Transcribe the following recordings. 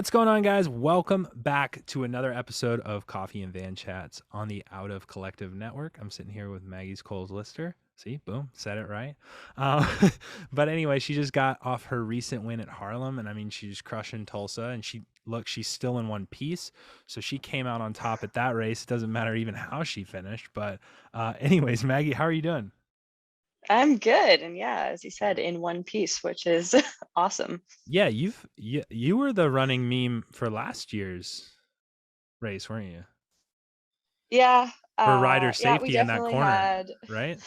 What's going on, guys? Welcome back to another episode of Coffee and Van Chats on the Out of Collective Network. I'm sitting here with Maggie Coles-Lyster. See, boom, said it right. Um, but anyway, she just got off her recent win at Harlem, and I mean, she's crushing Tulsa. And she's still in one piece, so she came out on top at that race. It doesn't matter even how she finished. But anyways, Maggie, how are you doing? I'm good. And yeah, as you said, in one piece, which is awesome. Yeah, you were the running meme for last year's race, weren't you? Yeah. For rider Yeah, we safety in that definitely corner, had right?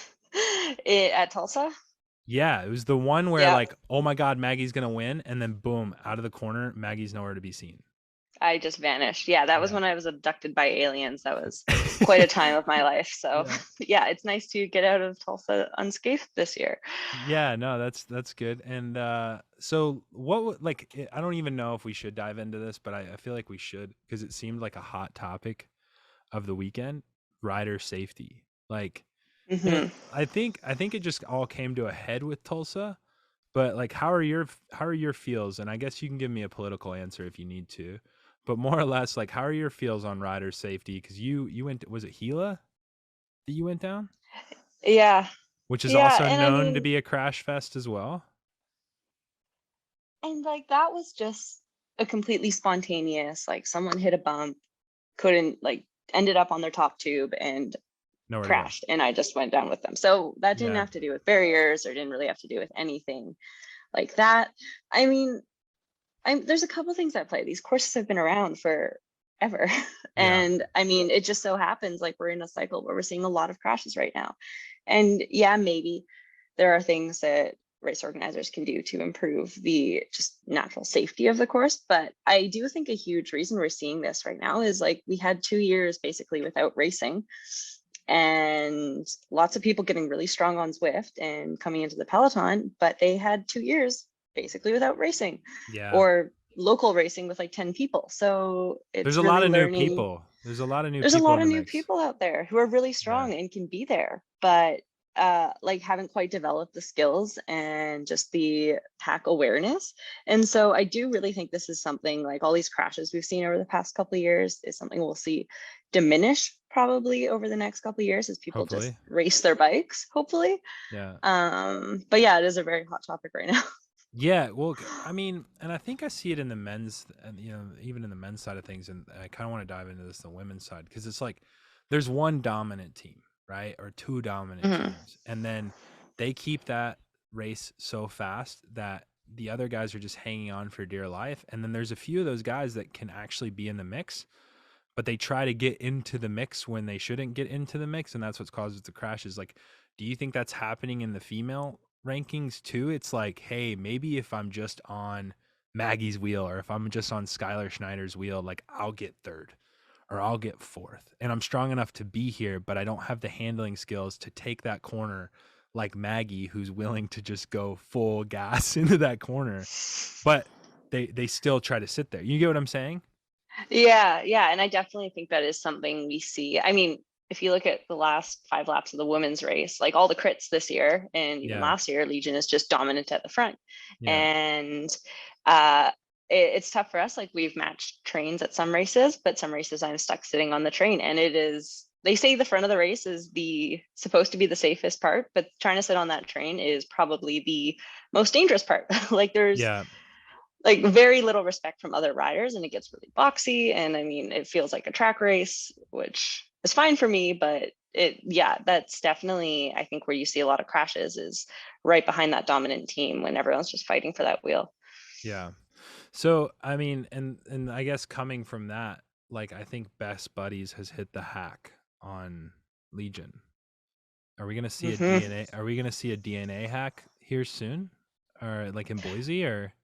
it at Tulsa. Yeah, it was the one where Yeah. like, oh my God, Maggie's gonna win, and then boom, out of the corner, Maggie's nowhere to be seen. I just vanished. Yeah, that was Yeah. when I was abducted by aliens. That was quite a time of my life. So Yeah. yeah, it's nice to get out of Tulsa unscathed this year. Yeah, no, that's good. And so I don't even know if we should dive into this, but I feel like we should because it seemed like a hot topic of the weekend, rider safety. Like hmm I think it just all came to a head with Tulsa. But like, how are your feels? And I guess you can give me a political answer if you need to, but more or less, like, how are your feels on rider safety? Because you went, was it Gila that you went down, Yeah. which is Yeah. also And I known to mean, be a crash fest as well. and like that was just a completely spontaneous, like someone hit a bump, couldn't like ended up on their top tube and Nowhere to go. crashed, and I just went down with them. So that didn't Yeah. have to do with barriers or didn't really have to do with anything like that. I mean, there's a couple things at play. These courses have been around for ever. Yeah. And I mean, it just so happens like we're in a cycle where we're seeing a lot of crashes right now. And yeah, maybe there are things that race organizers can do to improve the just natural safety of the course. But I do think a huge reason we're seeing this right now is like we had 2 years basically without racing and lots of people getting really strong on Zwift and coming into the peloton, but they had 2 years basically without racing Yeah. or local racing with like 10 people. So There's it's a lot really of new learning. people. There's a lot of new There's a people lot in of the new mix. people out there who are really Yeah. strong and can be there, but like haven't quite developed the skills and just the pack awareness. And so I do really think this is something like all these crashes we've seen over the past couple of years is something we'll see diminish probably over the next couple of years as people just Hopefully. race their bikes, hopefully. Yeah. But yeah, it is a very hot topic right now. Yeah, well, I mean, and I think I see it in the men's, and even in the men's side of things, and I kind of want to dive into this, the women's side, because it's like there's one dominant team, right, or two dominant Mhm. teams, and then they keep that race so fast that the other guys are just hanging on for dear life, and then there's a few of those guys that can actually be in the mix, but they try to get into the mix when they shouldn't get into the mix, and that's what causes the crashes. Like, do you think that's happening in the female rankings too? It's like, hey, maybe if I'm just on Maggie's wheel or if I'm just on Skylar Schneider's wheel, like I'll get third or I'll get fourth, and I'm strong enough to be here, but I don't have the handling skills to take that corner like Maggie, who's willing to just go full gas into that corner, but they still try to sit there. You get what I'm saying? Yeah, yeah. And I definitely think that is something we see. I mean, if you look at the last 5 laps of the women's race, like all the crits this year and even Yeah. last year, Legion is just dominant at the front. Yeah. And it's tough for us. Like we've matched trains at some races, but some races I'm stuck sitting on the train. And it is, they say the front of the race is the supposed to be the safest part, but trying to sit on that train is probably the most dangerous part. Like there's Yeah. like very little respect from other riders and it gets really boxy, and I mean it feels like a track race, which is fine for me, but it, yeah, that's definitely I think where you see a lot of crashes is right behind that dominant team when everyone's just fighting for that wheel. Yeah. So, I mean, and I guess coming from that, like I think Best Buddies has hit the hack on Legion. Are we gonna see a hmm DNA? Are we gonna see a DNA hack here soon, or like in Boise, or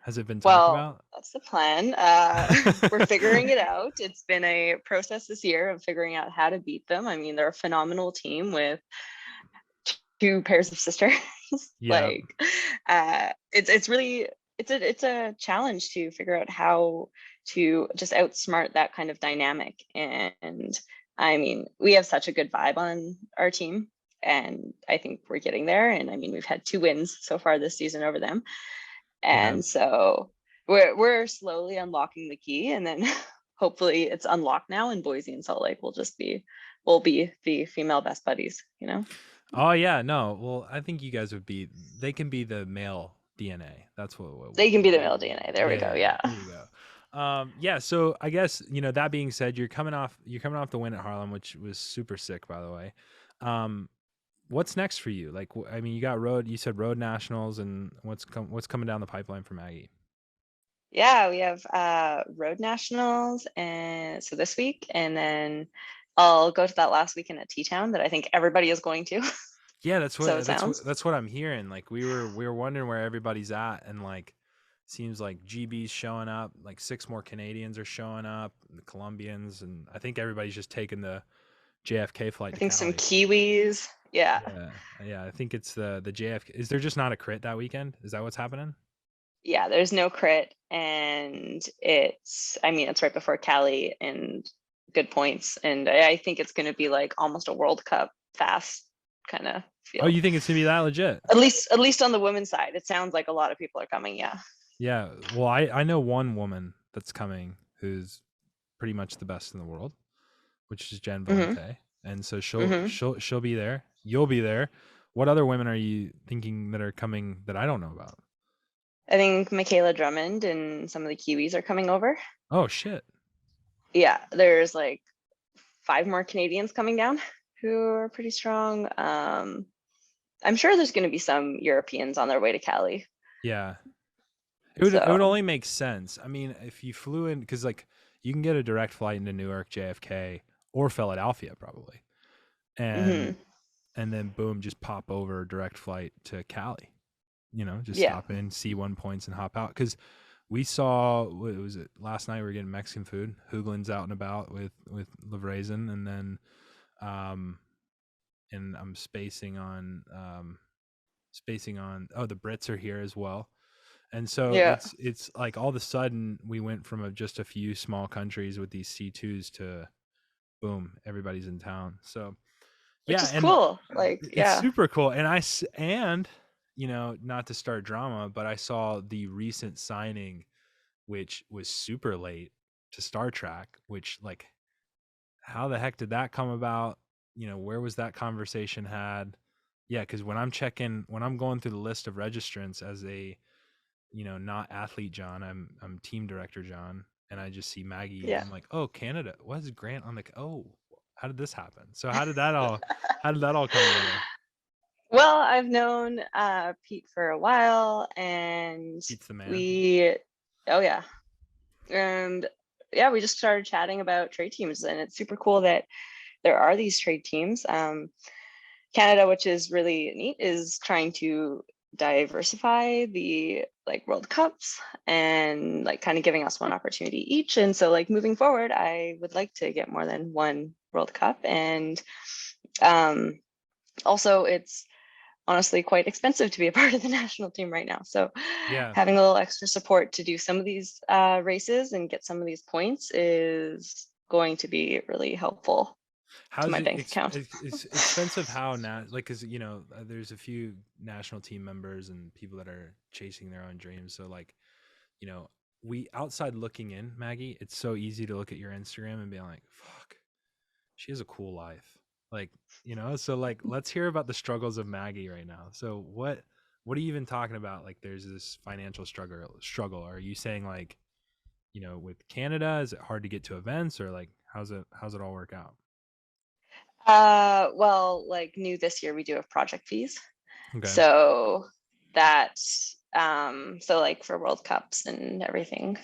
has it been talked well, about? that's the plan. We're figuring it out. It's been a process this year of figuring out how to beat them. I mean, they're a phenomenal team with two pairs of sisters. Yeah. Like it's really it's a challenge to figure out how to just outsmart that kind of dynamic. And I mean, we have such a good vibe on our team, and I think we're getting there. And I mean, we've had 2 wins so far this season over them. Yeah. And so we're slowly unlocking the key, and then hopefully it's unlocked now, and Boise and Salt Lake will be the female best buddies, you know? Oh yeah, no. Well, I think you guys would be. They can be the male DNA. That's They can what be we the need. male DNA. There we go. Yeah, Yeah. there you go. Yeah. So I guess that being said, you're coming off the win at Harlem, which was super sick, by the way. Um, what's next for you? Like, I mean, you got road. You said road nationals, and what's coming down the pipeline for Maggie? Yeah, we have road nationals, and so this week, and then I'll go to that last weekend at T-Town that I think everybody is going to. Yeah, So it sounds. that's what I'm hearing. Like we were wondering where everybody's at, and like seems like GB's showing up. Like 6 more Canadians are showing up, the Colombians, and I think everybody's just taking the JFK flight I to think some Cali. Kiwis. Yeah. Yeah, yeah. I think it's the JFK. Is there just not a crit that weekend? Is that what's happening? Yeah, there's no crit, and I mean, it's right before Cali and good points. And I think it's going to be like almost a World Cup fast kind of Oh, feel. you think it's gonna be that legit? At least on the women's side, it sounds like a lot of people are coming. Yeah. Yeah. Well, I know one woman that's coming who's pretty much the best in the world, which is Jen hmm Valente, and so hmm she'll be there. You'll be there. What other women are you thinking that are coming that I don't know about? I think Michaela Drummond and some of the Kiwis are coming over. Oh shit! Yeah, there's like 5 more Canadians coming down who are pretty strong. I'm sure there's going to be some Europeans on their way to Cali. Yeah, it would So, only make sense. I mean, if you flew in, because like you can get a direct flight into Newark, JFK, or Philadelphia probably, and hmm then boom, just pop over direct flight to Cali. Just yeah, stop in, see 1 points, and hop out. Because we saw, what was it, last night we were getting Mexican food. Hoogland's out and about with Lavrazen, and then and I'm spacing on. Oh, the Brits are here as well, and so yeah, it's like all of a sudden we went from just a few small countries with these C2s to boom, everybody's in town. So which yeah, is and cool. Like, it's yeah, super cool. And not to start drama, but I saw the recent signing, which was super late to Star Trek. Which, like, how the heck did that come about? Where was that conversation had? Yeah, because when I'm going through the list of registrants as a not athlete John, I'm team director John, and I just see Maggie. yeah. I'm like, oh, Canada. What is Grant on the? Oh, how did this happen? So how did that all come together? Well, I've known Pete for a while, and Pete's the man. we, oh yeah, and yeah, we just started chatting about trade teams, and it's super cool that there are these trade teams. Canada, which is really neat, is trying to diversify the like World Cups and like kind of giving us one opportunity each. And so like moving forward, I would like to get more than one World Cup. And um, also it's honestly quite expensive to be a part of the national team right now. So Yeah. having a little extra support to do some of these races and get some of these points is going to be really helpful to How's my it bank account. it's expensive how now, like, because there's a few national team members and people that are chasing their own dreams. So like, you know, we outside looking in, Maggie, it's so easy to look at your Instagram and be like, fuck, she has a cool life. Like, so like let's hear about the struggles of Maggie right now. So what are you even talking about? Like there's this financial struggle. Are you saying like, with Canada, is it hard to get to events, or like how's it all work out? Well, like new this year, we do have project fees. Okay. So that, so like for World Cups and everything,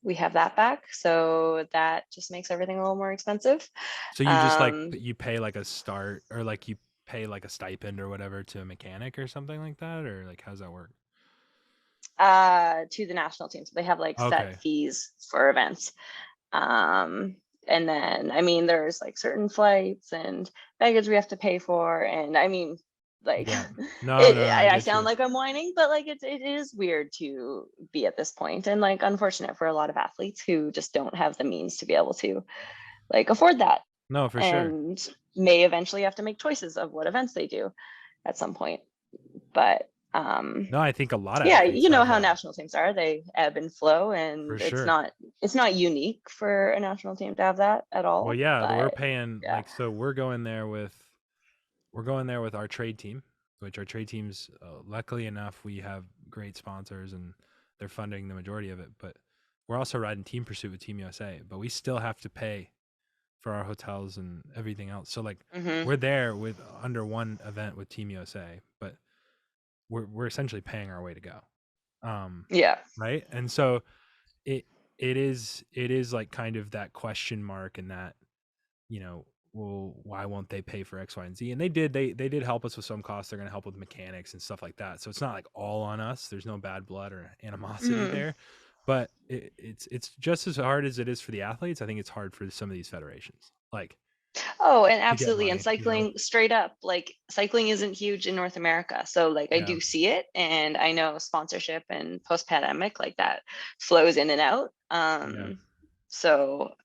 we have that back. So that just makes everything a little more expensive. So you just like Um, you pay like a start, or like you pay like a stipend or whatever to a mechanic or something like that, or like how's that work? to the national teams, they have like set Okay. fees for events. Um, and then, I mean, there's like certain flights and baggage we have to pay for. And I mean, like, Yeah. No, no, I I get sound you. like I'm whining, but like it is weird to be at this point, and like unfortunate for a lot of athletes who just don't have the means to be able to like afford that, No, for sure. and may eventually have to make choices of what events they do at some point. But No, I think a lot of Yeah, athletes you know have how that national teams are. They ebb and flow, for and sure. it's not unique for a national team to have that at Well, all. yeah, we're But paying yeah. like so we're going there with our trade team, which our trade teams, luckily enough, we have great sponsors and they're funding the majority of it. But we're also riding Team Pursuit with Team USA, but we still have to pay for our hotels and everything else. So like Hmm. we're there with under one event with Team USA, but we're essentially paying our way to go. Yeah. Right. And so it it is like kind of that question mark and that, you know, well, why won't they pay for X, Y, and Z? And they did help us with some costs. They're going to help with mechanics and stuff like that. So it's not like all on us. There's no bad blood or animosity Hmm. there, but it's just as hard as it is for the athletes. I think it's hard for some of these federations, like Oh, and to get absolutely. And money. You know? cycling, straight up, like cycling isn't huge in North America. So like I Yeah, do see it, and I know sponsorship and post-pandemic like that flows in and out. yeah, So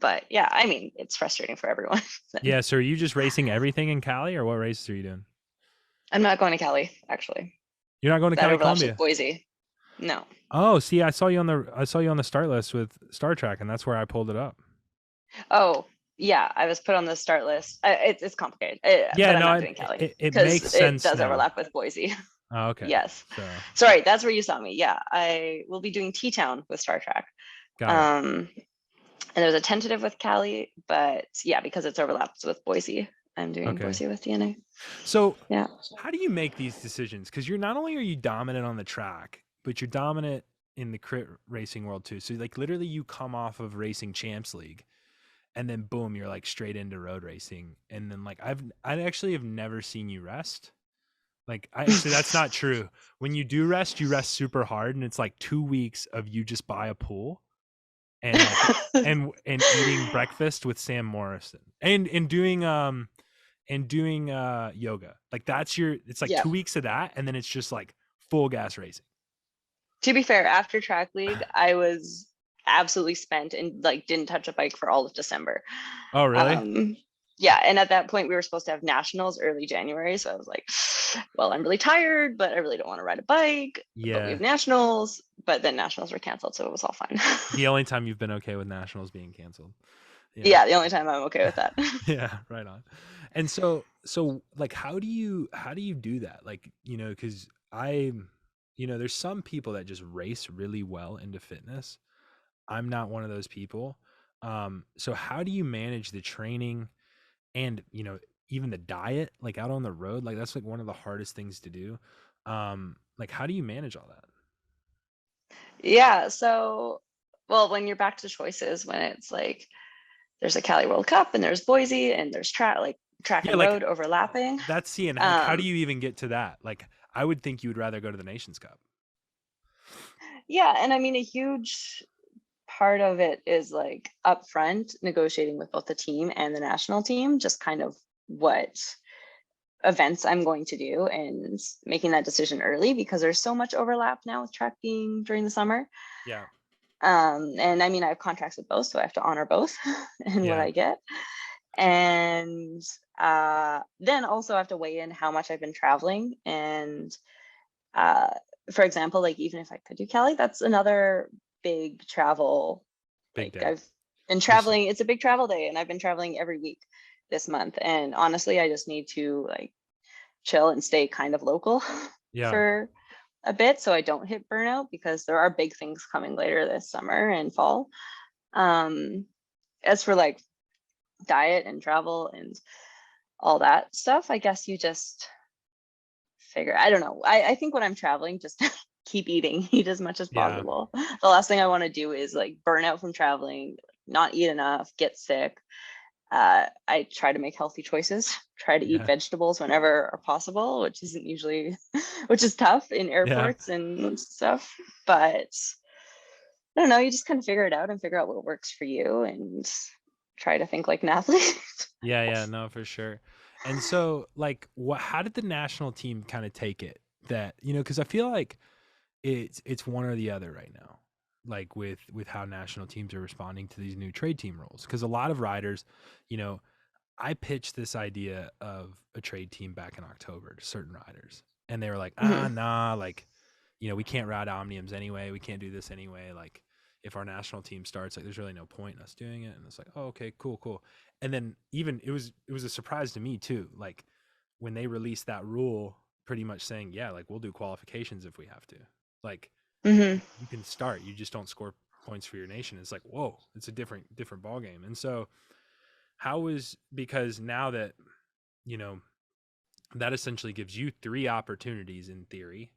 but yeah, I mean, it's frustrating for everyone. yeah. So are you just racing everything in Cali, or what races are you doing? I'm not going to Cali, actually. You're not going to That Cali, overlaps with Columbia. Boise. No. Oh, see, I saw you on the start list with Star Trek, and that's where I pulled it up. Oh, yeah, I was put on the start list. It's complicated, Yeah, but I'm no, not doing Cali it because makes it sense does now. overlap with Boise. Oh, okay, Yes. so Sorry, that's where you saw me. Yeah, I will be doing T-Town with Star Trek. got it. Um, and there's a tentative with Cali, but yeah, because it's overlaps with Boise, I'm doing Okay, Boise with DNA. so Yeah. how do you make these decisions? Because you're not only are you dominant on the track, but you're dominant in the crit racing world too. So like literally, you come off of racing Champs League, and then boom, you're like straight into road racing, and then like I actually have never seen you rest. Like I actually that's not true. When you rest super hard, and it's like 2 weeks of you just by a pool and like and eating breakfast with Sam Morrison and doing yoga. Like that's your it's like Yeah. 2 weeks of that, and then it's just like full gas racing. To be fair, after track league, I was absolutely spent and like didn't touch a bike for all of December. Oh really? Um, yeah, and at that point we were supposed to have nationals early January, so I was like, well, I'm really tired, but I really don't want to ride a bike, but we Yeah. have nationals, but then nationals were canceled, so it was all fine. The only time you've been okay with nationals being canceled. Yeah. Yeah, the only time I'm okay with that. Yeah, right on. And so like how do you do that? Like, you know, cuz there's some people that just race really well into fitness. I'm not one of those people. So how do you manage the training and, even the diet like out on the road? Like that's like one of the hardest things to do. Like how do you manage all that? Yeah, so well, when you're back to choices, when it's like there's a Cali World Cup and there's Boise and there's track Yeah, and like road overlapping. that's seeing like how do Um, you even get to that? Like I would think you would rather go to the Nations Cup. yeah, and I mean a huge part of it is like upfront negotiating with both the team and the national team, just kind of what events I'm going to do and making that decision early because there's so much overlap now with track being during the summer. Yeah. And I mean, I have contracts with both, so I have to honor both and what Yeah. I get. And then also I have to weigh in how much I've been traveling. And uh, for example, like even if I could do Cali, that's another big travel. Big Like day. I've been Just traveling, it's a big travel day, and I've been traveling every week this month. And honestly, I just need to like chill and stay kind of local yeah. for a bit so I don't hit burnout because there are big things coming later this summer and fall. Um, as for like diet and travel and all that stuff, I guess you just figure, I don't know. I think when I'm traveling, just keep eating, eat as much as Yeah. possible. The last thing I want to do is like burn out from traveling, not eat enough, get sick. I try to make healthy choices, try to eat Yeah. vegetables whenever possible, which isn't usually, which is tough in Yeah. airports and stuff. But I don't know, you just kind of figure it out and figure out what works for you and try to think like an athlete. Yeah, yeah, no, for sure. And so, like, how did the national team kind of take it? That because I feel like it's one or the other right now. Like with how national teams are responding to these new trade team rules, because a lot of riders, you know, I pitched this idea of a trade team back in October to certain riders, and they were like, Hmm. nah, like, we can't ride omniums anyway. We can't do this anyway. Like, if our national team starts, like, there's really no point in us doing it. And it's like, oh, okay, cool, cool. And then even it was a surprise to me too. Like when they released that rule, pretty much saying, yeah, like we'll do qualifications if we have to. Like Hmm. you can start, you just don't score points for your nation. It's like, whoa, it's a different ball game. And so how is because now that you know that essentially gives you three opportunities in theory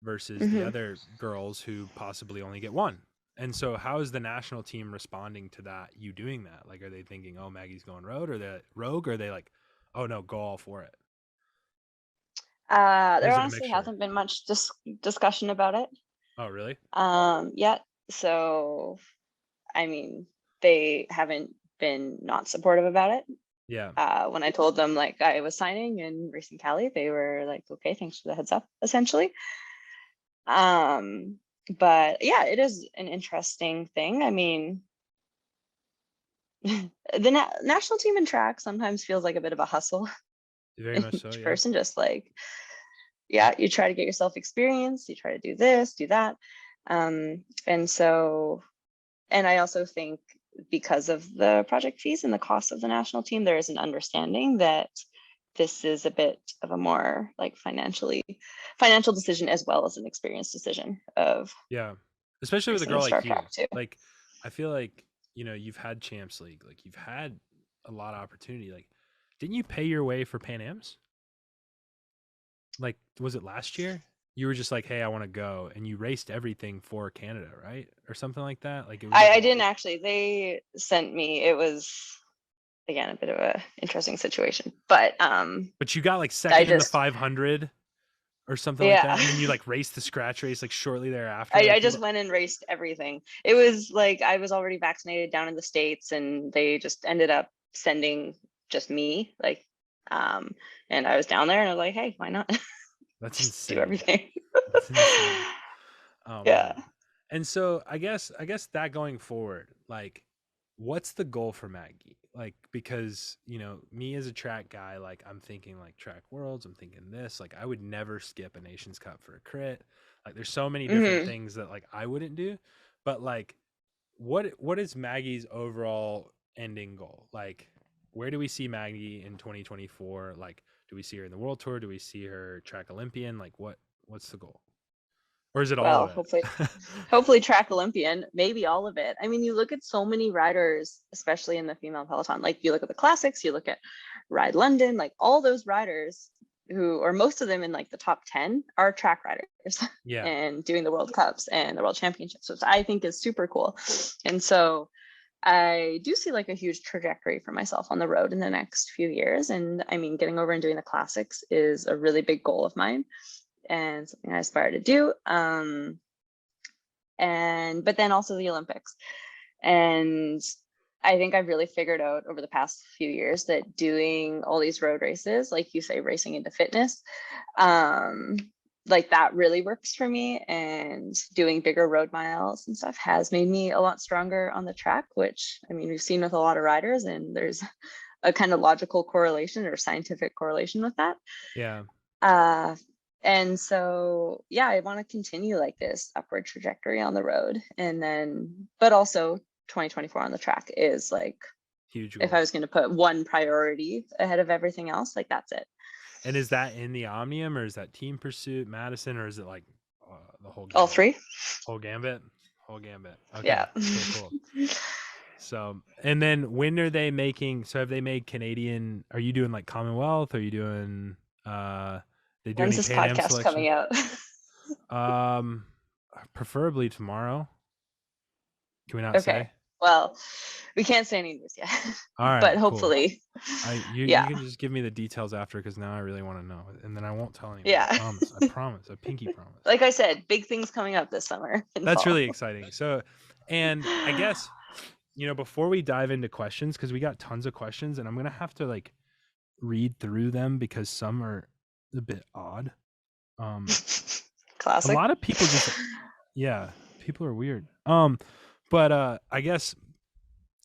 versus the Hmm. other girls who possibly only get one. And so how is the national team responding to that, you doing that? Like, are they thinking, oh, Maggie's going road, or they're rogue, or are they like, oh no, go all for it? Or There is it a honestly mixture? hasn't been much discussion about it Oh, really? yet. So, I mean, they haven't been not supportive about it. Yeah. When I told them like I was signing in Racing Cali, they were like, okay, thanks for the heads up, essentially. Um, but yeah, it is an interesting thing. I mean, the national team in track sometimes feels like a bit of a hustle Very in much so. each Yeah. person, just like, yeah, you try to get yourself experience, you try to do this, do that. And so, and I also think because of the project fees and the cost of the national team, there is an understanding that this is a bit of a more like financial decision as well as an experience decision of Yeah. Especially with a racing in girl Star like you. Track too. Like, I feel like, you've had Champs League, like you've had a lot of opportunity. Like, didn't you pay your way for Pan Am's? Like, was it last year? You were just like, hey, I want to go. And you raced everything for Canada, right? Or something like that. Like, it was like I didn't actually. They sent me. It was again a bit of a interesting situation, but but you got like I second in the just 500 or something like yeah. that. And then you like raced the scratch race like shortly thereafter. I Like, just went and raced everything. It was like I was already vaccinated down in the States and they just ended up sending just me, like um and I was down there and I was like, hey, why not? that's Just do insane. everything. That's insane. Oh Yeah. man. And so I guess that going forward, like what's the goal for Maggie? Like because, me as a track guy, like I'm thinking like track worlds, I'm thinking this, like I would never skip a Nations Cup for a crit. Like there's so many different Hmm. things that like I wouldn't do. But like what is Maggie's overall ending goal? Like where do we see Maggie in 2024? Like do we see her in the world tour? Do we see her track Olympian? Like what's the goal? Or is it all Well, of hopefully it? hopefully track Olympian, maybe all of it. I mean, you look at so many riders, especially in the female peloton. Like you look at the classics, you look at Ride London, like all those riders who, or most of them in like the top 10 are track riders Yeah. and doing the World Cups and the World Championships, which I think is super cool. And so I do see like a huge trajectory for myself on the road in the next few years. And I mean, getting over and doing the classics is a really big goal of mine and something I aspire to do. And but then also the Olympics. And I think I've really figured out over the past few years that doing all these road races, like you say, racing into fitness, um, like that really works for me. And doing bigger road miles and stuff has made me a lot stronger on the track, which I mean, we've seen with a lot of riders, and there's a kind of logical correlation or scientific correlation with that. Yeah. Uh, and so, yeah, I want to continue like this upward trajectory on the road. And then, but also 2024 on the track is like, Huge if goal. I was going to put one priority ahead of everything else, like that's it. And is that in the Omnium or is that Team Pursuit, Madison, or is it like the whole All gambit? three. Whole gambit? Whole gambit. Okay. Yeah. Cool, cool. So, and then when are they making, so have they made Canadian, are you doing like Commonwealth? Are you doing, they do When's any this Pan Am podcast selection? coming out? Um, Preferably tomorrow. Can we not Okay. say? Well, we can't say any news yet, All but right, cool. hopefully, You yeah. can just give me the details after because now I really want to know, and then I won't tell anyone. I Yeah. promise. I promise. I pinky promise. Like I said, big things coming up this summer and That's fall. really exciting. So, and I guess before we dive into questions, because we got tons of questions, and I'm gonna have to like read through them because some are a bit odd. A Classic. lot of people just yeah, people are weird. But I guess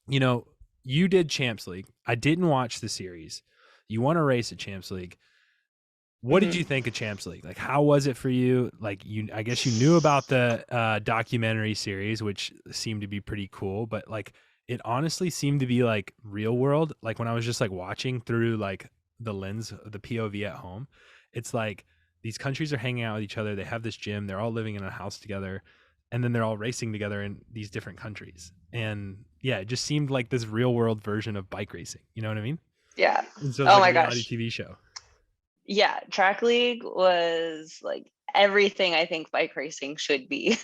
you know you did Champs League. I didn't watch the series. You won a race at Champs League. What did you think of Champs League? Like, how was it for you? Like, I guess you knew about the documentary series, which seemed to be pretty cool, but like, it honestly seemed to be like real world. Like when I was just like watching through like the lens of the POV at home, it's like these countries are hanging out with each other. They have this gym. They're all living in a house together, and then they're all racing together in these different countries. And yeah, it just seemed like this real world version of bike racing. You know what I mean? Yeah. And so it's Oh like a my reality gosh. TV show. Yeah, track league was like everything I think bike racing should be.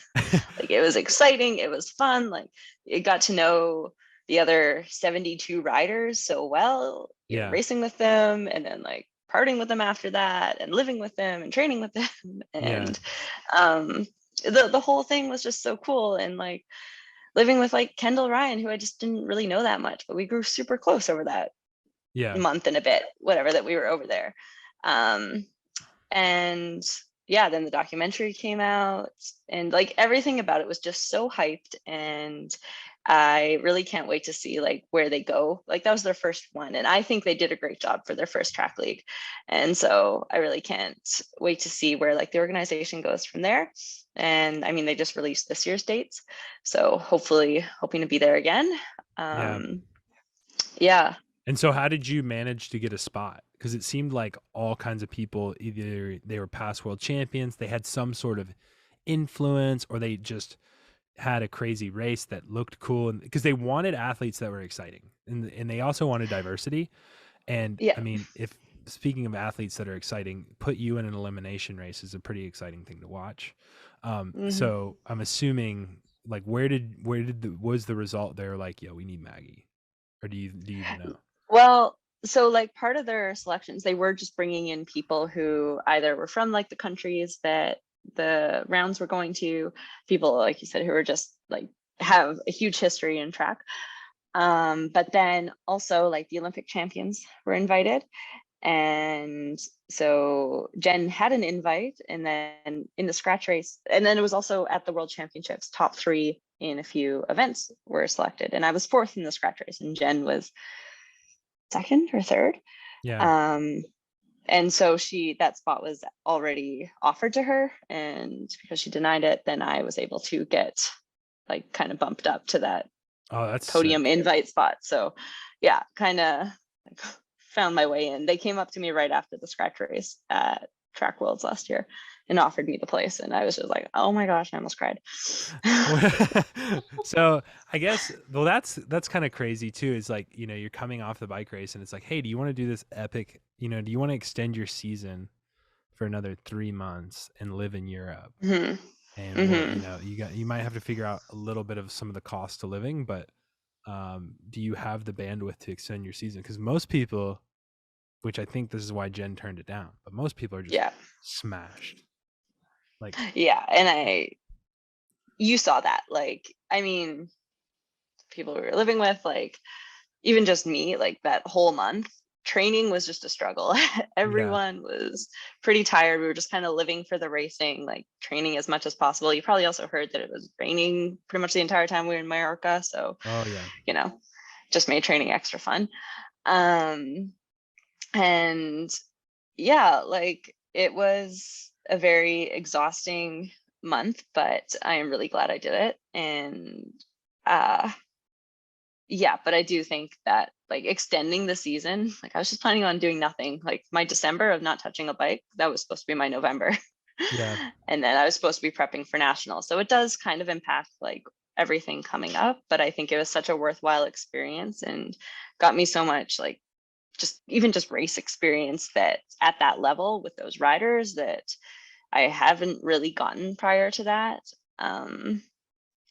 Like it was exciting, it was fun, like it got to know the other 72 riders so well, Yeah. racing with them and then like partying with them after that and living with them and training with them Yeah. and um the whole thing was just so cool and like living with like Kendall Ryan who I just didn't really know that much, but we grew super close over that Yeah. month and a bit, whatever that we were over there. Um, and yeah, then the documentary came out and like everything about it was just so hyped. And I really can't wait to see like where they go. Like that was their first one. And I think they did a great job for their first track league. And so I really can't wait to see where like the organization goes from there. And I mean, they just released this year's dates. So hopefully hoping to be there again. Yeah. Um, yeah. And so how did you manage to get a spot? Because it seemed like all kinds of people, either they were past world champions, they had some sort of influence, or they just had a crazy race that looked cool. And because they wanted athletes that were exciting, and they also wanted diversity. And Yeah. I mean, if speaking of athletes that are exciting, put you in an elimination race is a pretty exciting thing to watch. Mhm. So I'm assuming like was the result there like, yeah, we need Maggie, or do you even know? Well, so like part of their selections, they were just bringing in people who either were from like the countries that the rounds were going to, people like you said who were just like have a huge history in track. But then also like the Olympic champions were invited. And so Jen had an invite, and then in the scratch race, and then it was also at the World Championships, top three in a few events were selected. And I was fourth in the scratch race, and Jen was second or third. Yeah. Um, and so that spot was already offered to her. And because she denied it, then I was able to get like kind of bumped up to that Oh, that's podium sick. invite spot. So yeah, kind of like found my way in. They came up to me right after the scratch race at Track Worlds last year and offered me the place. And I was just like, oh my gosh, I almost cried. So I guess, well, that's kind of crazy too. Is like, you're coming off the bike race and it's like, hey, do you want to do this epic, do you want to extend your season for another 3 months and live in Europe? Hmm. And well, Hmm. you might have to figure out a little bit of some of the cost of living, but do you have the bandwidth to extend your season? Because most people, which I think this is why Jen turned it down, but most people are just Yeah. smashed. Like, Yeah. And you saw that. Like, I mean, people we were living with, like, even just me, like that whole month, training was just a struggle. yeah. Everyone was pretty tired. We were just kind of living for the racing, like training as much as possible. You probably also heard that it was raining pretty much the entire time we were in Mallorca. So, Oh yeah. you know, just made training extra fun. Um, and yeah, like it was a very exhausting month, but I am really glad I did it. And uh yeah, but I do think that like extending the season, like I was just planning on doing nothing. Like my December of not touching a bike, that was supposed to be my November. Yeah. And then I was supposed to be prepping for national. So it does kind of impact like everything coming up, but I think it was such a worthwhile experience and got me so much like just even just race experience that at that level with those riders that I haven't really gotten prior to that.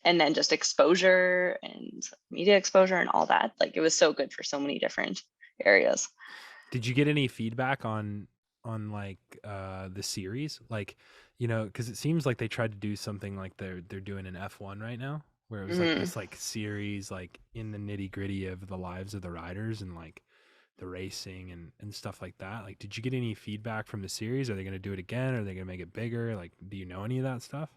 And then just exposure and media exposure and all that. Like it was so good for so many different areas. Did you get any feedback on like the series? Like, because it seems like they tried to do something like they're doing an F1 right now, where it was like Hmm. this like series like in the nitty-gritty of the lives of the riders and like the racing and stuff like that. Like, did you get any feedback from the series? Are they going to do it again? Are they going to make it bigger? Like, do you know any of that stuff?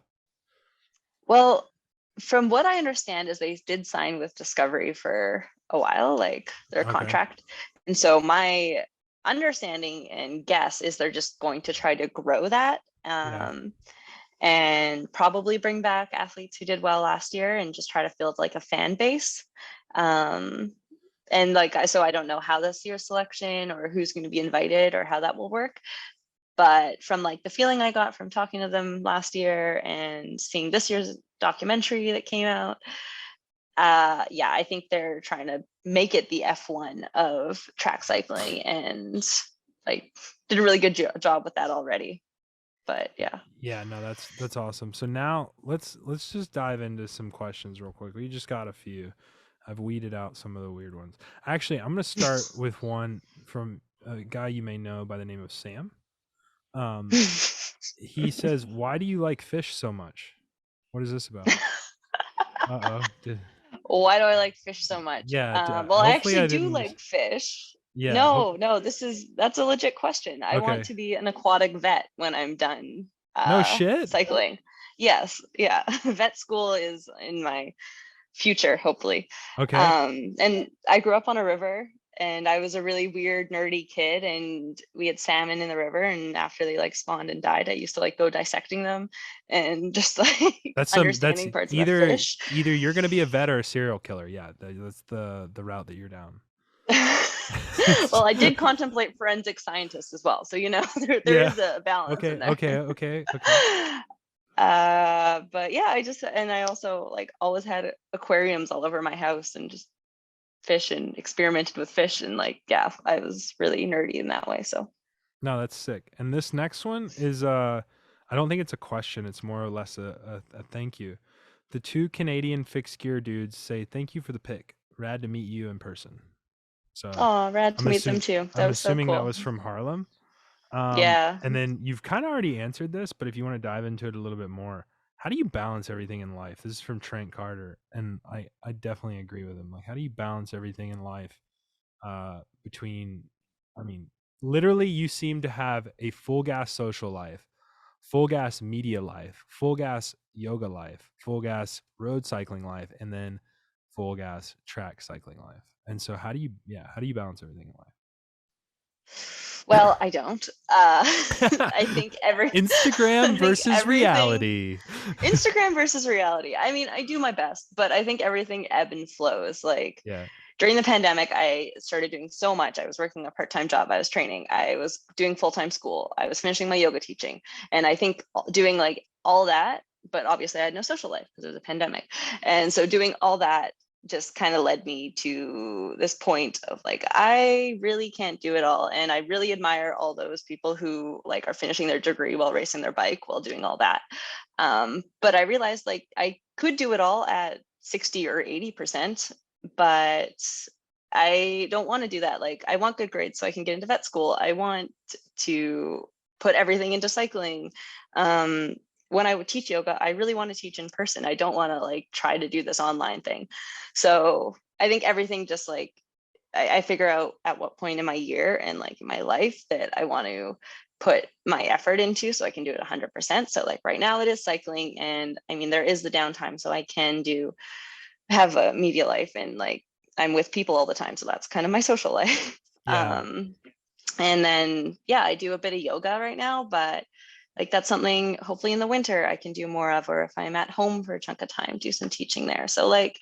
Well, from what I understand is they did sign with Discovery for a while, like their Okay. contract. And so my understanding and guess is they're just going to try to grow that, Yeah. and probably bring back athletes who did well last year and just try to build like a fan base. Um, and like, so I don't know how this year's selection or who's going to be invited or how that will work. But from like the feeling I got from talking to them last year and seeing this year's documentary that came out, yeah, I think they're trying to make it the F1 of track cycling, and like did a really good job with that already. But yeah. Yeah, no, that's awesome. So now let's just dive into some questions real quick. We just got a few. I've weeded out some of the weird ones. Actually, I'm gonna start with one from a guy you may know by the name of Sam. He says, "Why do you like fish so much?" What is this about? Uh oh. Why do I like fish so much? Yeah. Well, I Hopefully, actually I do didn't like fish. Yeah. No, that's a legit question. I want Okay. to be an aquatic vet when I'm done No shit. cycling. Yes, yeah. Vet school is in my future, hopefully. Okay. And I grew up on a river, and I was a really weird, nerdy kid, and we had salmon in the river, and after they like spawned and died, I used to like go dissecting them and just like That's understanding parts of a either fish. you're gonna be a vet or a serial killer. Yeah, that's the route that you're down. Well, I did contemplate forensic scientist as well, so there Yeah. is a balance in Okay. there. Okay. Okay. Okay. But yeah, I also like always had aquariums all over my house and just fish and experimented with fish, and like, yeah, I was really nerdy in that way. So No, that's sick. And this next one is I don't think it's a question, it's more or less a thank you. The two Canadian fixed gear dudes say thank you for the pick. Rad to meet you in person. So oh, rad I'm to meet them assuming too. That I'm was so assuming that cool. was from Harlem. Yeah. And then you've kind of already answered this, but if you want to dive into it a little bit more, how do you balance everything in life? This is from Trent Carter, and I definitely agree with him. Like, how do you balance everything in life? Between, I mean, literally, you seem to have a full gas social life, full gas media life, full gas yoga life, full gas road cycling life, and then full gas track cycling life. And so, how do you balance everything in life? Well, I don't. I think I Instagram think versus everything reality. Instagram versus reality. I mean, I do my best, but I think everything ebb and flows. Like Yeah. during the pandemic, I started doing so much. I was working a part-time job. I was training. I was doing full-time school. I was finishing my yoga teaching. And I think doing like all that, but obviously I had no social life because it was a pandemic. And so doing all that just kind of led me to this point of like, I really can't do it all. And I really admire all those people who like are finishing their degree while racing their bike while doing all that. But I realized like I could do it all at 60 or 80%, but I don't want to do that. Like, I want good grades so I can get into vet school. I want to put everything into cycling. When I would teach yoga, I really want to teach in person. I don't want to like try to do this online thing. So I think everything just like I figure out at what point in my year and like in my life that I want to put my effort into so I can do it 100%. So like right now it is cycling, and I mean there is the downtime so I can have a media life, and like I'm with people all the time, so that's kind of my social life. Yeah. And then yeah, I do a bit of yoga right now, but like that's something hopefully in the winter I can do more of, or if I'm at home for a chunk of time, do some teaching there. So like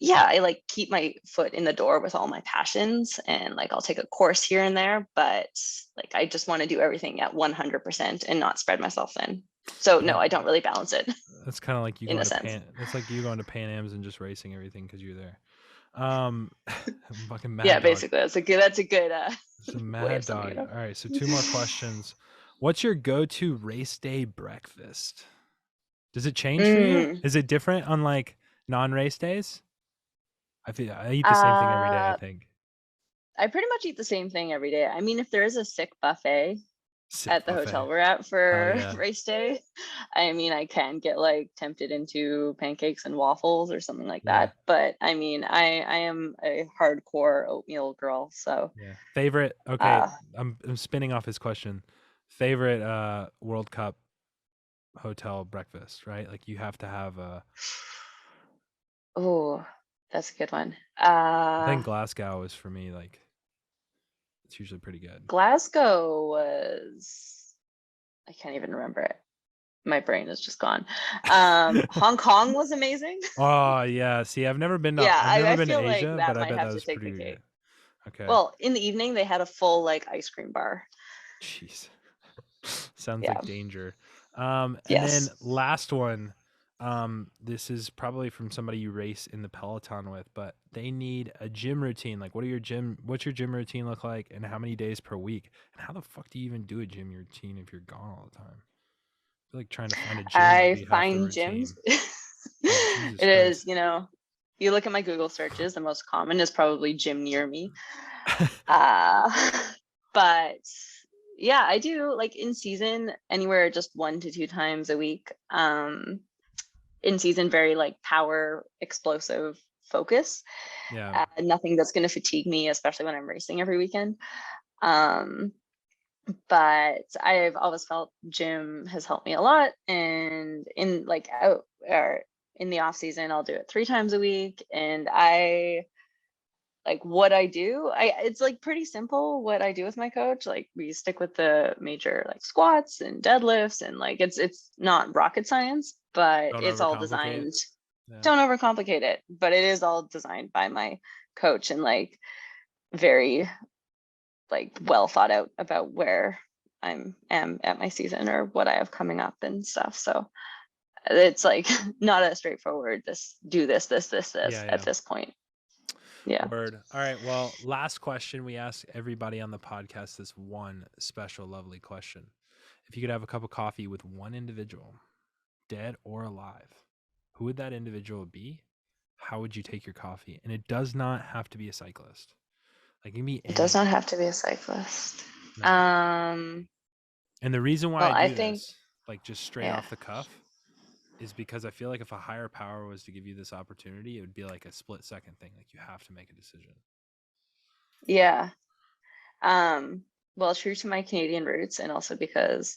yeah, I like keep my foot in the door with all my passions, and like I'll take a course here and there, but like I just want to do everything at 100% and not spread myself thin. So no, Yeah. I don't really balance it That's kind of like you in a going to sense. That's like you going to Pan Am's and just racing everything because you're there. Fucking Yeah, mad dog. basically that's a good It's a way mad of summing dog. it up. All right, so two more questions. What's your go-to race day breakfast? Does it change for you? Mm, Is it different on like non-race days? I eat the same thing every day, I uh, think. I pretty much eat the same thing every day. I mean, if there is a sick buffet Sick at the hotel buffet. we're at Oh for yeah. race day, I mean, I can get like tempted into pancakes and waffles or something like Yeah. that. But I mean, I am a hardcore oatmeal girl. So, Yeah. Favorite, okay, uh, I'm spinning off his question. Favorite World Cup hotel breakfast, right? Like you have to have a oh, that's a good one. I think Glasgow is for me like It's usually pretty good. Glasgow was, I can't even remember it. My brain is just gone. Hong Kong was amazing. Oh yeah. See, I've never been Yeah, I to feel like Asia, that but I might bet that have to was take the pretty good. cake. Okay. Well, in the evening they had a full like ice cream bar. Jeez. Sounds Yeah. like danger. And then Yes. last one. This is probably from somebody you race in the peloton with, but they need a gym routine. Like, what's your gym routine look like, and how many days per week? And how the fuck do you even do a gym routine if you're gone all the time? I feel like trying to find a gym would I be half the find gyms. routine. Like, Jesus It is, Christ. you look at my Google searches, the most common is probably gym near me. Uh, but yeah, I do like in season anywhere just 1 to 2 times a week. In season, very like power, explosive focus. Yeah. Nothing that's going to fatigue me, especially when I'm racing every weekend. Um, but I've always felt gym has helped me a lot. And in like out or in the off season, I'll do it 3 times a week. And I like what I do. It's like pretty simple what I do with my coach. Like we stick with the major like squats and deadlifts, and like it's not rocket science, but Don't it's all overcomplicate. designed. Yeah. Don't overcomplicate it, but it is all designed by my coach and like very like well thought out about where am at my season or what I have coming up and stuff. So it's like not a straightforward do this Yeah. at Yeah. this point. Yeah. Word. All right. Well, last question. We ask everybody on the podcast this one special, lovely question. If you could have a cup of coffee with one individual, dead or alive, who would that individual be? How would you take your coffee? And it does not have to be a cyclist. Like, it can be It does not anyone. have to be a cyclist. No. And the reason why Well, I I do think, this, like just straight yeah, off the cuff, is because I feel like if a higher power was to give you this opportunity, it would be like a split second thing. Like, you have to make a decision. yeah. Um, well, true to my Canadian roots, and also because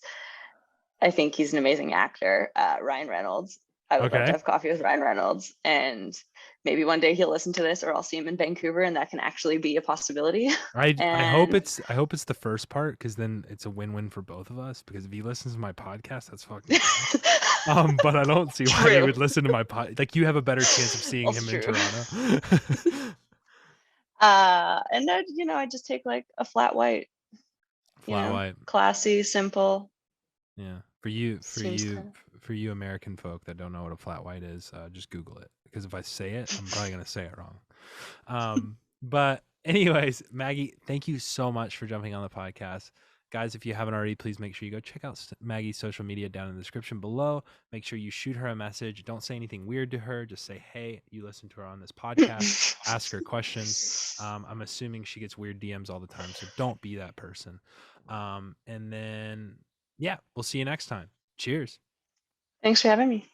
I think he's an amazing actor, Ryan Reynolds. I would love to Okay. have coffee with Ryan Reynolds, and maybe one day he'll listen to this, or I'll see him in Vancouver, and that can actually be a possibility. I hope And it's the first part, because then it's a win-win for both of us, because if he listens to my podcast, that's fucking cool. But I don't see why he true, would listen to my pod. Like, you have a better chance of seeing also him in true. Toronto. And then I just take like a flat white, Flat white. classy, simple. Yeah. Seems kind of. For you American folk that don't know what a flat white is, just Google it, because if I say it, I'm probably gonna say it wrong. But anyways, Maggie, thank you so much for jumping on the podcast. Guys, if you haven't already, please make sure you go check out Maggie's social media down in the description below. Make sure you shoot her a message. Don't say anything weird to her. Just say, hey, you listen to her on this podcast. Ask her questions. I'm assuming she gets weird DMs all the time, so don't be that person. And then, yeah, we'll see you next time. Cheers. Thanks for having me.